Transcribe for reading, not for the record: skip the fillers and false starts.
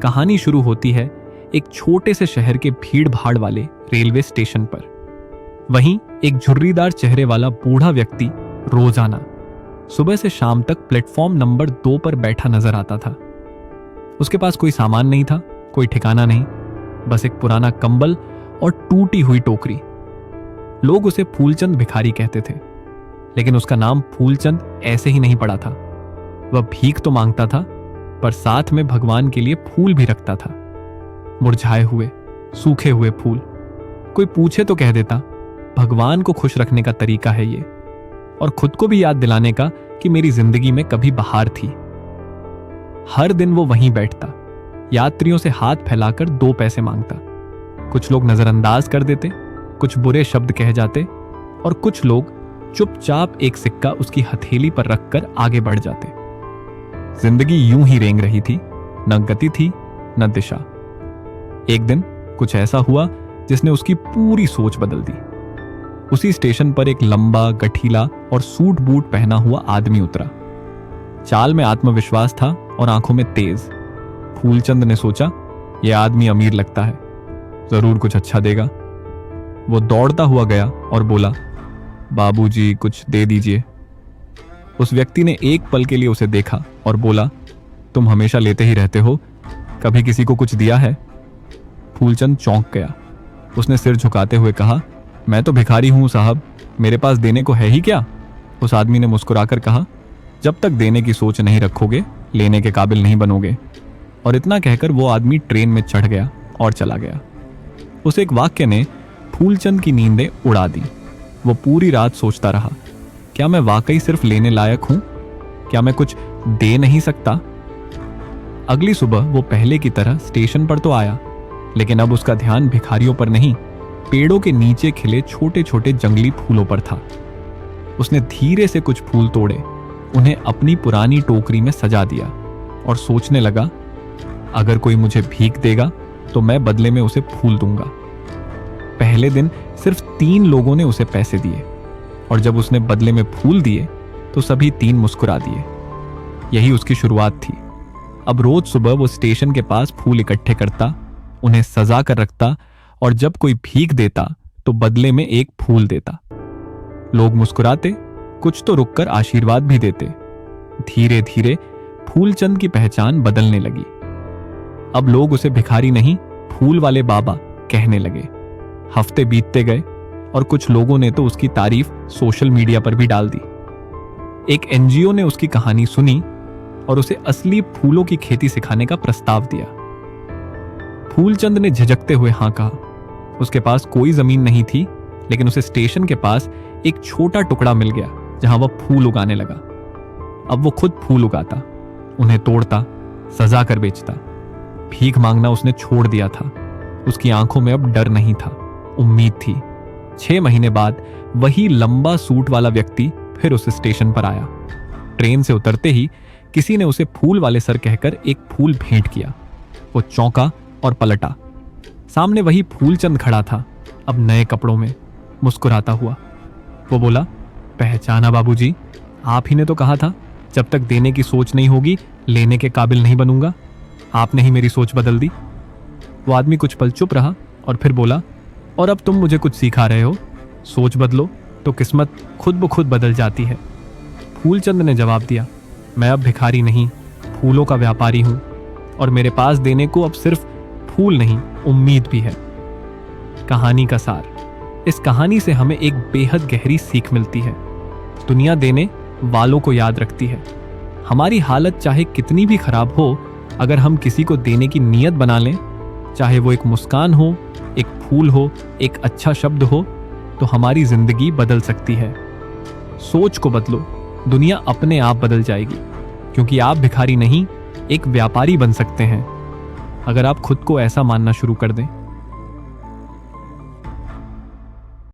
कहानी शुरू होती है एक छोटे से शहर के भीड़ भाड़ वाले रेलवे स्टेशन पर। वहीं एक झुर्रीदार चेहरे वाला बूढ़ा व्यक्ति रोजाना सुबह से शाम तक प्लेटफॉर्म नंबर 2 पर बैठा नजर आता था। उसके पास कोई सामान नहीं था, कोई ठिकाना नहीं, बस एक पुराना कंबल और टूटी हुई टोकरी। लोग उसे फूलचंद भिखारी कहते थे, लेकिन उसका नाम फूलचंद ऐसे ही नहीं पड़ा था। वह भीख तो मांगता था, पर साथ में भगवान के लिए फूल भी रखता था। मुरझाए हुए, सूखे हुए फूल। कोई पूछे तो कह देता, भगवान को खुश रखने का तरीका है ये, और खुद को भी याद दिलाने का कि मेरी जिंदगी में कभी बहार थी। हर दिन वो वहीं बैठता, यात्रियों से हाथ फैलाकर 2 पैसे मांगता। कुछ लोग नजरअंदाज कर देते, कुछ बुरे शब्द कह जाते, और कुछ लोग चुपचाप एक सिक्का उसकी हथेली पर रखकर आगे बढ़ जाते। जिंदगी यूं ही रेंग रही थी, न गति थी न दिशा। एक दिन कुछ ऐसा हुआ जिसने उसकी पूरी सोच बदल दी। उसी स्टेशन पर एक लंबा, गठीला और सूट बूट पहना हुआ आदमी उतरा। चाल में आत्मविश्वास था और आंखों में तेज। फूलचंद ने सोचा, यह आदमी अमीर लगता है, जरूर कुछ अच्छा देगा। वो दौड़ता हुआ गया और बोला, बाबूजी कुछ दे दीजिए। उस व्यक्ति ने एक पल के लिए उसे देखा और बोला, तुम हमेशा लेते ही रहते हो, कभी किसी को कुछ दिया है? फूलचंद चौंक गया। उसने सिर झुकाते हुए कहा, मैं तो भिखारी हूं साहब, मेरे पास देने को है ही क्या? उस आदमी ने मुस्कुराकर कहा, जब तक देने की सोच नहीं रखोगे, लेने के काबिल नहीं बनोगे। और इतना कहकर वो आदमी ट्रेन में चढ़ गया और चला गया। उस एक वाक्य ने फूलचंद की नींदें उड़ा दी। वो पूरी रात सोचता रहा, क्या मैं वाकई सिर्फ लेने लायक हूं? क्या मैं कुछ दे नहीं सकता? अगली सुबह वो पहले की तरह स्टेशन पर तो आया, लेकिन अब उसका ध्यान भिखारियों पर नहीं, पेड़ों के नीचे खिले छोटे छोटे जंगली फूलों पर था। उसने धीरे से कुछ फूल तोड़े, उन्हें अपनी पुरानी टोकरी में सजा दिया और सोचने लगा, अगर कोई मुझे भीख देगा तो मैं बदले में उसे फूल दूंगा। पहले दिन सिर्फ 3 लोगों ने उसे पैसे दिए, और जब उसने बदले में फूल दिए तो सभी 3 मुस्कुरा दिए। यही उसकी शुरुआत थी। अब रोज सुबह वो स्टेशन के पास फूल इकट्ठे करता, उन्हें सजा कर रखता, और जब कोई भीख देता तो बदले में एक फूल देता। लोग मुस्कुराते, कुछ तो रुककर आशीर्वाद भी देते। धीरे धीरे फूलचंद की पहचान बदलने लगी। अब लोग उसे भिखारी नहीं, फूल वाले बाबा कहने लगे। हफ्ते बीतते गए और कुछ लोगों ने तो उसकी तारीफ सोशल मीडिया पर भी डाल दी। एक एनजीओ ने उसकी कहानी सुनी और उसे असली फूलों की खेती सिखाने का प्रस्ताव दिया। फूलचंद ने झिझकते हुए हां कहा। उसके पास कोई जमीन नहीं थी, लेकिन उसे स्टेशन के पास एक छोटा टुकड़ा मिल गया जहां वह फूल उगाने लगा। अब वो खुद फूल उगाता, उन्हें तोड़ता, सजा कर बेचता। भीख मांगना उसने छोड़ दिया था। उसकी आंखों में अब डर नहीं था, उम्मीद थी। 6 महीने बाद वही लंबा सूट वाला व्यक्ति फिर उस स्टेशन पर आया। ट्रेन से उतरते ही किसी ने उसे फूल वाले सर कहकर एक फूल भेंट किया। वो चौंका और पलटा। सामने वही फूलचंद खड़ा था, अब नए कपड़ों में, मुस्कुराता हुआ। वो बोला, पहचाना बाबूजी, आप ही ने तो कहा था जब तक देने की सोच नहीं होगी लेने के काबिल नहीं बनूंगा। आपने ही मेरी सोच बदल दी। वो आदमी कुछ पल चुप रहा और फिर बोला, और अब तुम मुझे कुछ सिखा रहे हो? सोच बदलो तो किस्मत खुद ब खुद बदल जाती है। फूलचंद ने जवाब दिया, मैं अब भिखारी नहीं, फूलों का व्यापारी हूं, और मेरे पास देने को अब सिर्फ फूल नहीं, उम्मीद भी है। कहानी का सार। इस कहानी से हमें एक बेहद गहरी सीख मिलती है। दुनिया देने वालों को याद रखती है। हमारी हालत चाहे कितनी भी खराब हो, अगर हम किसी को देने की नीयत बना लें, चाहे वो एक मुस्कान हो, एक फूल हो, एक अच्छा शब्द हो, तो हमारी जिंदगी बदल सकती है। सोच को बदलो, दुनिया अपने आप बदल जाएगी, क्योंकि आप भिखारी नहीं, एक व्यापारी बन सकते हैं। अगर आप खुद को ऐसा मानना शुरू कर दें